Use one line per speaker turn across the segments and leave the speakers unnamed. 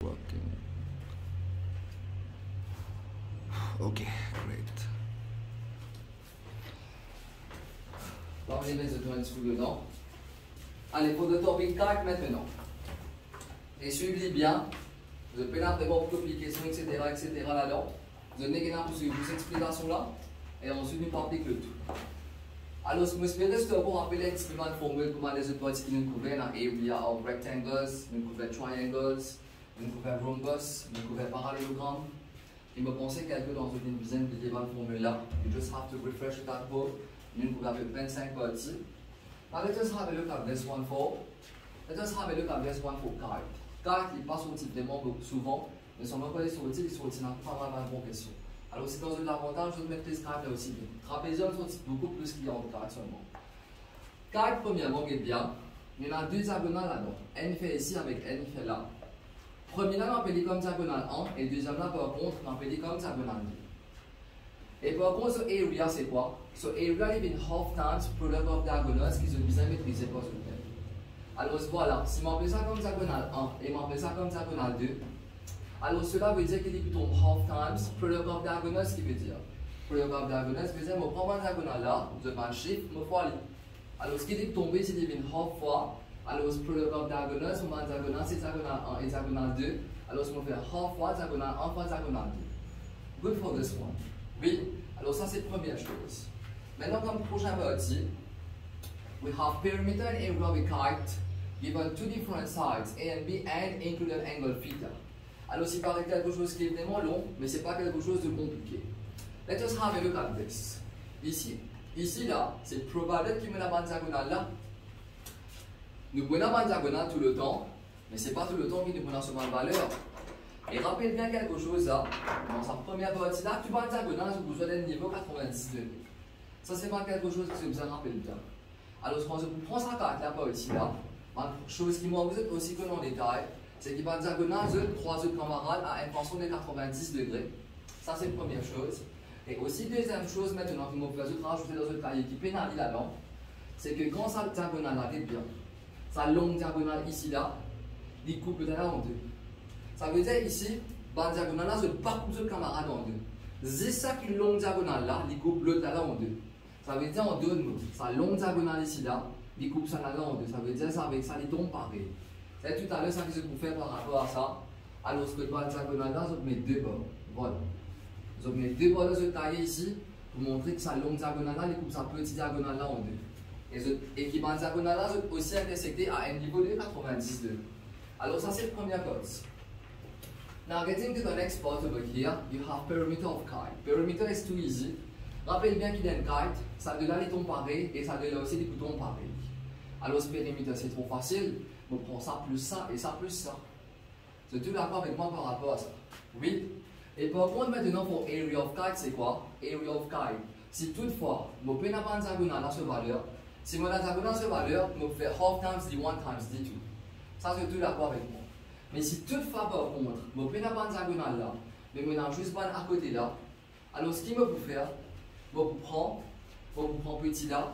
Working. Okay, great.
Alors, on les met un petit peu dedans. Allez, pour le topic 4 maintenant. Et suivez bien. Vous avez plein de bonnes complications, etc. là-dedans. Vous avez une pour ces explications-là. Et ensuite, nous partons le tout. Alors, je m'espère que vous rappelez un petit peu de formule pour les autres parties qui nous couvrent dans area of rectangles, nous couvrent triangles, nous couvrent rhombus, nous couvrent parallélogramme. Et me pensez quelque dans une dizaine de bonnes formules là. You just have to refresh that book. Nous couvrons 25 parties. Now let us have a look at this one for. Let us have a look at this one for kite. Kite, il passe sorti vraiment souvent, mais son emploi est sorti, il sorti dans pas mal de progression. Alors c'est dans un avantage de mettre les kite là aussi bien. Trapézium sorti beaucoup plus qu'il y a en kite seulement. Kite, premièrement, est bien. Il y en a deux diagonales là-dedans. N fait ici avec N fait là. Premier là, on appelle comme diagonale 1 et deuxième là, par contre, on appelle comme diagonale 2. Et par contre, ce area, c'est quoi? So area est une half times product of diagonals qui sont bien maîtrisés par ce thème. Alors voilà, si on appelle ça comme diagonale 1 et on appelle ça comme diagonale 2, alors cela veut dire qu'il est plutôt half times product of diagonals, ce qui veut dire product of diagonals veut dire que je prends une diagonale là, je prends un chiffre, je fois aller. Alors ce qui est tombé, c'est une half fois. Alors product of diagonals, on va en diagonale, c'est diagonale 1 et diagonale 2. Alors on va faire half fois diagonale 1 fois diagonale 2. Good for this one. Oui, alors ça c'est la première chose. Maintenant, comme prochain partie, we have perimeter and area of a kite given two different sides, A and B, and included angle theta. Alors, c'est paraît quelque chose qui est vraiment long, mais ce n'est pas quelque chose de compliqué. Let us have a look at this. Ici là, c'est probable qu'il y ait une bande diagonale là. Nous prenons la bande diagonale tout le temps, mais ce n'est pas tout le temps qu'il nous prend ce même valeur. Et rappelle bien quelque chose là, dans sa première partie là, tu vas en diagonale, tu as besoin d'un niveau 90 degrés. Ça, c'est pas quelque chose que vous rappelle bien. Alors, quand je prends sa carte là, partie là, une chose qui moi vous êtes aussi connu en détail, c'est qu'il va en diagonale de 3 autres camarades à une tension de 90 degrés. Ça, c'est la première chose. Et aussi, deuxième chose maintenant que je vais rajouter dans le cahier qui pénalise là-dedans, c'est que quand sa diagonale là est bien, sa longue diagonale ici là, il coupe le là en deux. Ça veut dire ici, la diagonale là, je ne pas couper le camarade en deux. C'est ça qu'une longue diagonale là, il coupe l'autre là en deux. Ça veut dire en deux mots, sa longue diagonale ici là, il coupe ça là en deux. Ça veut dire ça avec ça, il tombe pareil. C'est tout à l'heure ça que je vous fais par rapport à ça. Alors, ce que la diagonale là, je mets deux bords. Voilà. Je mets deux bords dans ce taillé ici pour montrer que sa longue diagonale là, il coupe sa petite diagonale là en deux. Et qui va diagonale là, aussi intersecté à un niveau de 90 degrés. Alors, ça c'est la première cause. Now, getting to the next part over here, you have perimeter of kite. Perimeter is too easy. Rappelle bien qu'il y a une kite, ça de là les tombe pareil et ça de là aussi les boutons pareil. Alors, ce périmètre c'est trop facile, on prend ça plus ça et ça plus ça. C'est tout d'accord avec moi par rapport à ça? Oui. Et par contre, maintenant pour area of kite, c'est quoi? Area of kite. Si toutefois, je peux pas une diagonale à ce valeur, si mon diagonale à ce valeur, je fais half times d1 times d2. Ça, c'est tout d'accord avec moi. Mais si toutefois, par contre, je ne peux pas une diagonale là, mais je n'ai juste pas à côté là, alors ce qu'il me peut faire, je vous prends petit là,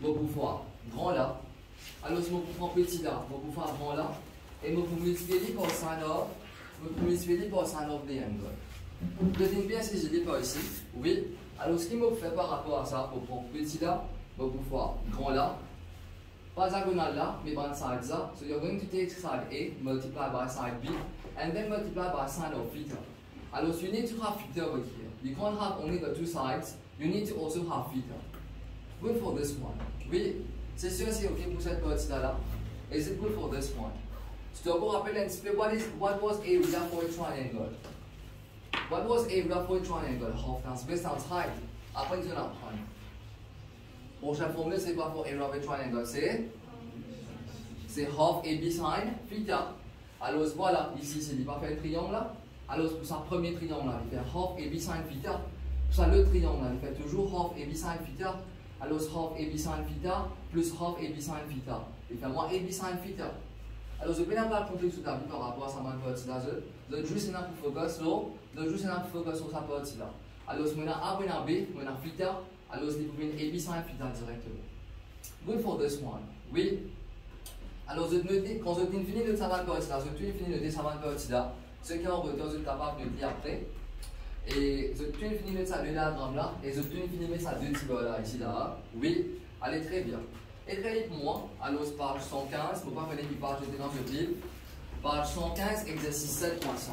je vous faire grand là, alors je vous prends petit là, je vous faire grand là, et je vous multiplier par sin of, the angle. Retenez bien si je dis par ici, oui, alors ce qu'il me fait par rapport à ça, je prends petit là, je vous faire grand là, pas diagonal là, mais one side là. So you're going to take side A, multiply by side B, and then multiply by sine of theta. Alors, you need to have theta over here. You can't have only the two sides, you need to also have theta. Good for this one. Oui, c'est sûr, c'est OK pour cette partie-là. Is it good for this one? Tu dois vous rappeler un petit peu, what was area for a triangle? What was area for a triangle? Half times base times height. Après, tu n'as pas. Prochaine formule, c'est quoi pour area of a triangle? C'est half AB sin theta. Alors voilà, ici, c'est il va faire un triangle là. Alors pour sa premier triangle là, il fait half AB sin theta. Pour ça, le triangle là, il fait toujours half AB sin theta. Alors half AB sin theta plus half AB sin theta. Il fait moins AB sin theta. Alors je vais pas compter tout à par rapport à sa même partie là. Je juste un peu focus sur sa partie là. Alors je vais A, je vais B, je vais theta. Alors, je vais AB sin theta directement. Good for this one. Oui. Alors, quand je finis de savoir partie là, je finis de savoir partie là, ce qui est en retard, je suis capable de dire après. Et je finis de ça de diagramme là, et je finis de ça deux petits là, ici là. Oui, allez très bien. Et très vite, moi, alors page 115, pour ne pas faire l'équipage, j'étais dans ce livre. Page 115, exercice 7.5.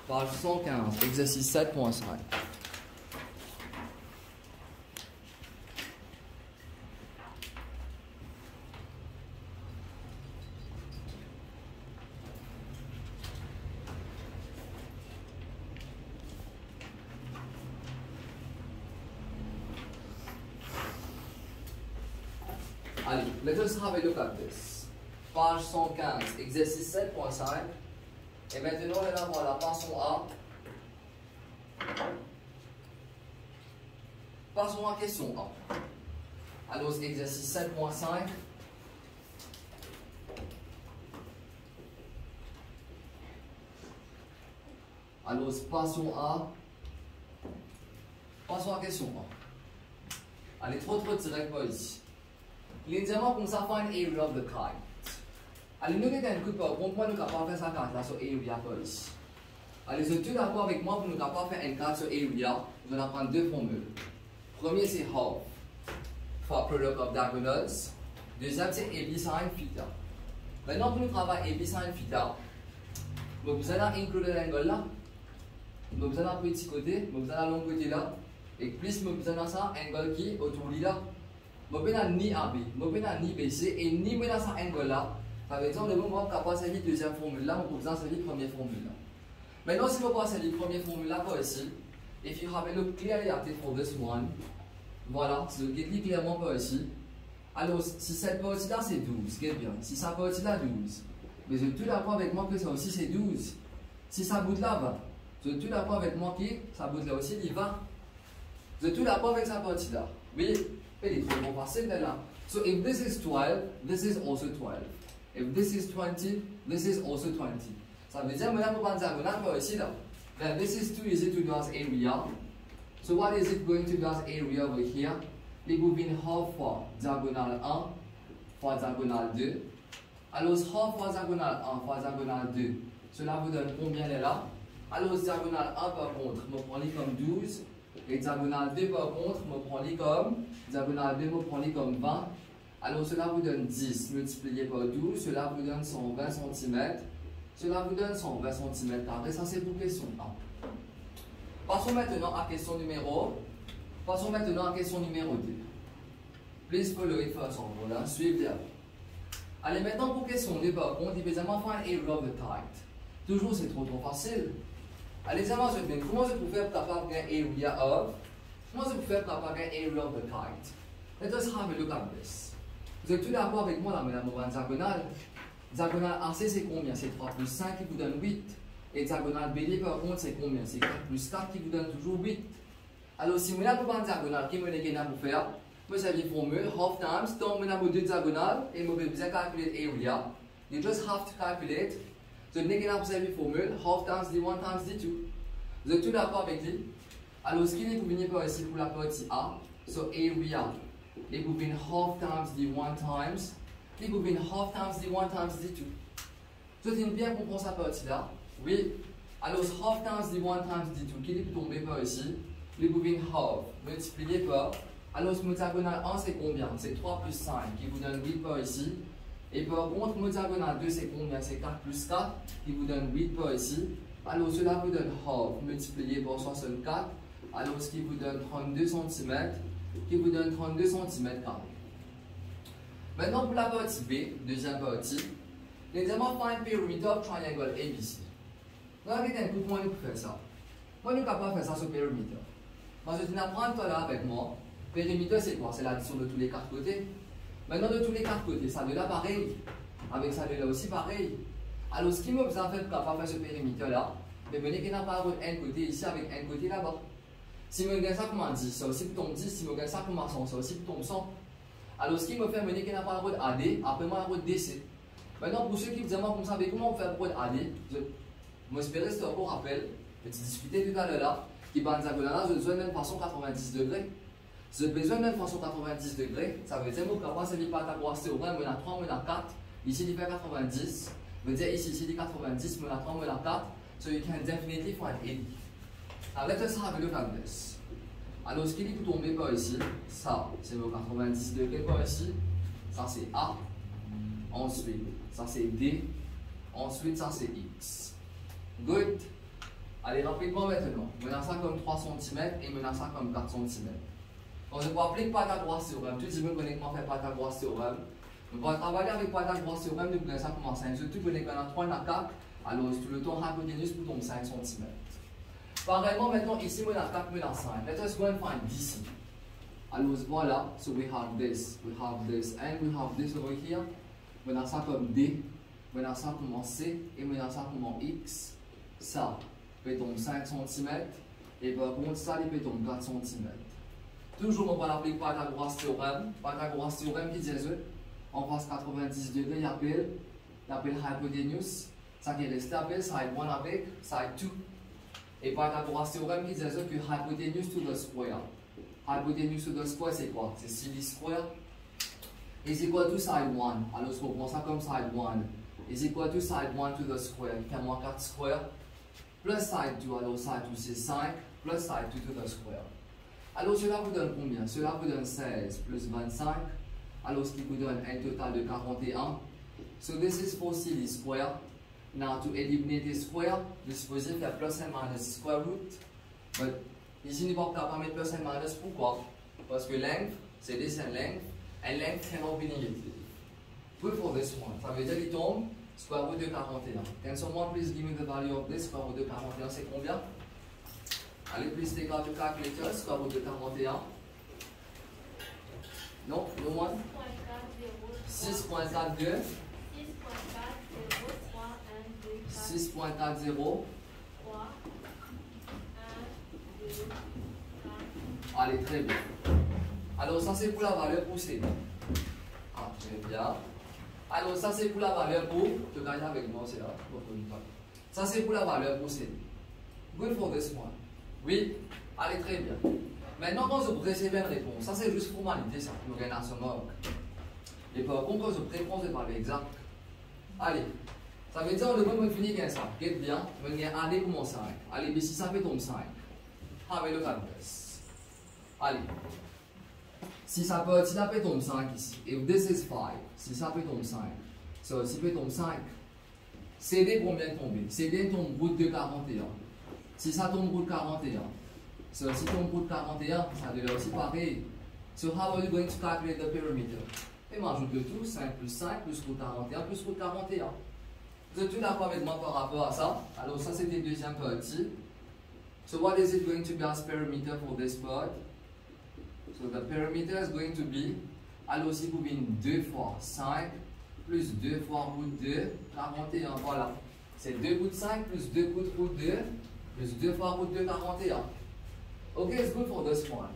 Page 115, exercice 7.5. Allez, let us have a look at this. Page 115, exercice 7.5. Et maintenant, on va voir la passons à. Passons à question 1. Alors, exercice 7.5. Alors, passons à question 1. Allez, trop direct pas ici. L'évidemment, comme ça, find area of the kite. Allez, nous mettons un coup de poing. Moi, nous sommes capables de faire ça carte là sur area pas ici. Allez, si tu es d'accord avec moi, pour nous capables de faire une carte sur area, nous allons prendre deux formules. Premier, c'est half, for product of diagonals. Deuxième, c'est AB sin theta. Maintenant, pour nous travailler AB sin theta, vous allez inclure l'angle là, vous allez un petit côté, vous allez l'autre côté là, et plus vous allez ça, angle qui autour de là. Je ne peux ni AB, je ne peux ni BC, et ni mettre ça angle là. Par exemple, le moment où on va servir deuxième formule là, on peut servir première formule là. Maintenant, si on va servir première formule là, par ici, if you have a look clearly at it for this one, voilà, si vous regardez clairement par ici, alors si cette partie là c'est 12, regarde bien, si cette partie là 12, mais vous êtes tout d'accord avec moi que ça aussi c'est 12. Si ça bout là 20, vous êtes tout d'accord avec moi que ça bout là aussi il 20. Vous êtes tout d'accord avec cette partie là. Oui, elle est très facile là. So if this is 12, this is also 12. If this is 20, this is also 20. Ça veut dire, maintenant, pour prendre diagonale par ici là. Then this is too easy to do as area. So what is it going to do as area over here? Les bobines half fois diagonale 1 fois diagonale 2. Alors half fois diagonale 1 fois diagonale 2. Cela vous donne combien là? Alors diagonale 1 par contre, me prend comme 12. Et diagonale 2 par contre, me prend comme diagonale 2 me prend comme 20. Alors cela vous donne 10 multiplié par 12, cela vous donne 120 cm. Cela vous donne 120 cm carrés, ça c'est pour question 1. Passons maintenant à question numéro 2. Please follow it first en voilà, suivez bien. Allez maintenant pour question 2 par contre, évidemment find area of the kite. Toujours c'est trop facile. Allez, comment je peux faire capable d'un area of? Comment je peux faire capable d'un area of the kite? Let us have a look at this. Vous êtes tous d'accord avec moi là, madame, on va diagonale. Diagonale AC c'est combien? C'est 3 plus 5 qui vous donne 8. Et diagonale BD par contre c'est combien? C'est 4 plus 4 qui vous donne toujours 8. Alors si vous avez une diagonale qui me l'a pour faire, vous avez une formule half times, donc vous avez deux diagonales et vous avez besoin de calculer area. You just have to calculate. Vous avez une formule half times d1 times d2. Vous êtes tous d'accord avec lui? Alors ce qui est pour venir par ici pour la partie A, so area. Les bobines half times d1 times, les bobines half times d1 times d2. Vous avez bien compris cette partie là? Oui. Alors half times d1 times d2, qui est pour tomber par ici? Les bobines half multiplié par. Alors mon diagonale 1 c'est combien? C'est 3 plus 5 qui vous donne 8 par ici. Et par contre, mon diagonale 2 c'est combien? C'est 4 plus 4 qui vous donne 8 par ici. Alors cela vous donne half multiplié par 64. Alors ce qui vous donne 32 cm. Qui vous donne 32 cm carrés. Maintenant pour la partie B, deuxième partie, l'examen find perimeter of triangle ABC. Nous avons un coup de poing pour faire ça. Moi, nous sommes capables de faire ça sur perimeter. Parce que tu n'apprends pas là avec moi. Perimeter c'est quoi? C'est l'addition de tous les quatre côtés. Maintenant de tous les quatre côtés, ça de là pareil. Avec ça de là aussi pareil. Alors ce qui me besoin de faire capable de faire ce perimeter là, mais venez qu'il n'a pas un côté ici avec un côté là-bas. Si je gagne ça comme 10, ça aussi pour tomber 10. Si je gagne ça comme 100, ça aussi pour tomber 100. Alors ce qui me fait mener qu'il n'a pas un route AD, après moi un route DC. Maintenant pour ceux qui me demandent comme ça, comment on fait un route AD, je m'espère que c'est un bon rappel, que tu discutais tout à l'heure là, qui va en diagonale, je dois même façon 90 degrés. J'ai besoin d'une fonction 90 degrés, ça veut dire que quand c'est le Pythagoras théorème, on a 3, on a 4, ici il fait 90, veut dire ici il dit 90, on a 3, on a 4, so you can definitely find 80. Now let us have a look at this. Alors ce qu'il peut tomber par ici, ça c'est le 90 degrés par ici, ça c'est A, ensuite ça c'est D, ensuite ça c'est X. Good. Allez rapidement maintenant, on a ça comme 3 cm et on a ça comme 4 cm. Donc, je peux appeler Pythagoras théorème. Tout le monde connaît comment faire Pythagoras théorème. On va travailler avec Pythagoras théorème depuis ça commence à 5. Surtout qu'on est quand on a 3 et 4, alors tout le temps hypoténuse pour tomber 5 cm. Pareillement, maintenant, ici, on a 4, on a 5. Let us go and find DC. Alors voilà, so we have this, and we have this over here. On a ça comme D, on a ça comme C, et on a ça comme X. Ça peut tomber 5 cm, et par contre, ça, il peut tomber 4 cm. Toujours, on va l'appeler Pythagoras théorème. Pythagoras théorème qui dit on passe 90 degrés, il appelle hypoténuse. Ça qui est resté appelle side 1 avec side 2. Et Pythagoras théorème qui dit que hypoténuse to the square. Hypoténuse to the square, c'est quoi? C'est CD square. Is equal to side 1. Alors, on prend ça comme side 1. Is equal to side 1 to the square. Qui fait moins 4 square. Plus side 2. Alors, side 2 c'est 5. Plus side 2 to the square. Alors cela vous donne combien? Cela vous donne 16 plus 25. Alors ce qui vous donne un total de 41. So this is for CD square. Now to eliminate the square, vous supposez faire plus et minus square root. But ici, nous ne pouvons pas mettre plus et minus. Pourquoi? Parce que length, c'est this and length cannot be negative. Good for this one. Ça veut dire qu'il tombe square root de 41. Can someone please give me the value of this? Square root de 41, c'est combien? Allez, please take out your calculator, square root de 41. Non, no one? 6.42. 6.40. Allez, très bien. Alors, ça c'est pour la valeur pour C. Ah, très bien. Alors, ça c'est pour la valeur pour. Tu gagnes avec moi, c'est là. Ça c'est pour la valeur pour C. Good for this one. Oui, allez, très bien. Maintenant, quand vous recevez une réponse, ça c'est juste formalité, ça, nous rien à se moquer. Et par contre, quand vous réponse est valeur exacte. Allez, ça veut dire le moment où vous finissez comme ça, get bien, vous avez allez pour mon 5. Allez, mais si ça fait tomber 5, have a look at this. Allez, si ça peut, si ça fait tomber 5 ici, if this is 5, si ça fait tomber 5, so, si fait tomber 5, CD combien tomber? CD tombe route de 41. Si ça tombe route 41, so, si tombe route 41, ça devient aussi pareil. So how are you going to calculate the perimeter? Et m'ajoute le tout, 5 plus 5 plus route 41 plus route 41. Vous êtes tout d'accord avec moi par rapport à ça? Alors ça c'était le deuxième partie. So what is it going to be as perimeter for this part? So the perimeter is going to be, alors si vous venez 2 fois 5 plus 2 fois route 2, 41, voilà. C'est 2 route 5 plus 2 route 2 plus 2 fois route 2, 41. Ok, it's good for this one.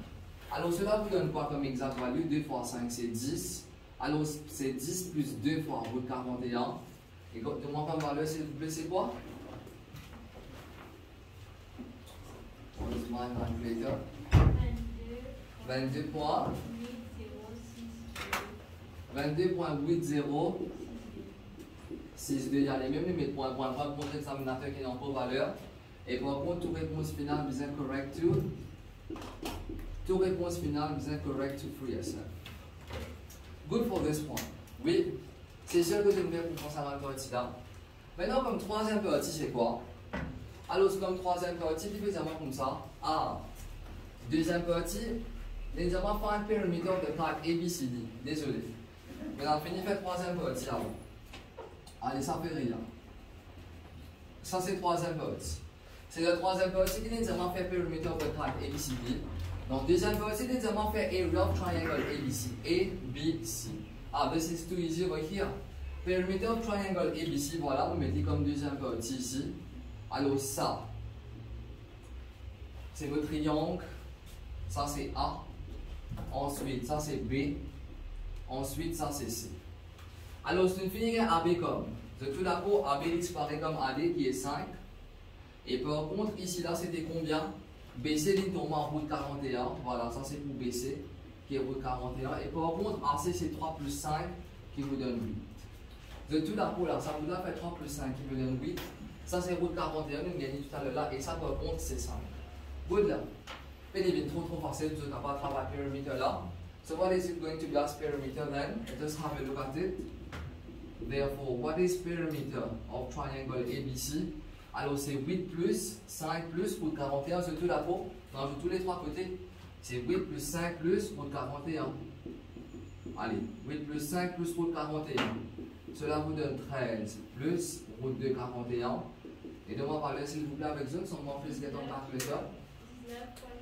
Alors cela vous donne quoi comme exact value? 2 fois 5 c'est 10. Alors c'est 10 plus 2 fois route 41. Et demande comme valeur s'il vous plaît, c'est quoi? What is my calculator? 22.8062. Il y a les mêmes, mais pour contre l'examinateur qui n'ont pas valeur. Et par contre, toute réponse finale is incorrect to. Toute réponse finale is incorrect to free yourself. Good for this one. Oui, c'est sûr que j'aime bien pour penser à la partie là. Maintenant, comme troisième partie, c'est quoi? Alors, c'est comme troisième partie, évidemment comme ça. Ah, deuxième partie, évidemment, find perimeter of the type ABCD. Désolé. Maintenant, on finit faire troisième partie avant. Allez, ça fait rien. Ça, c'est troisième partie. C'est la troisième partie qui est évidemment fait perimeter of the type ABCD. Donc, deuxième partie, évidemment fait area of triangle ABC. ABC. Ah, this is too easy over here. Perimeter of triangle ABC, voilà, vous mettez comme deuxième partie ici. Alors ça, c'est votre triangle. Ça c'est A. Ensuite, ça c'est B. Ensuite, ça c'est C. Alors, c'est une filière AB comme. De tout d'abord, AB disparaît comme AD qui est 5. Et par contre, ici là, c'était combien? BC ligne tombe en route 41. Voilà, ça c'est pour BC qui est route 41. Et par contre, AC c'est 3 plus 5 qui vous donne 8. De tout d'abord là, ça vous a fait 3 plus 5 qui vous donne 8. Ça c'est route 41, nous gagnons tout à l'heure là. Et ça par contre c'est 5. Good là. Pénible, trop facile, vous n'avez pas travaillé perimeter là. So what is it going to be as perimeter then? Just have a look at it. Therefore, what is perimeter of triangle ABC? Alors c'est 8 plus 5 plus route 41, c'est tout d'abord. On ajoute tous les trois côtés. C'est 8 plus 5 plus route 41. Allez, 8 plus 5 plus route 41. Cela vous donne 13 plus route de 41. Et de moi parler s'il vous plaît avec Zoom, sans m'en faire ce qu'il y a dans le calculateur.
19,5.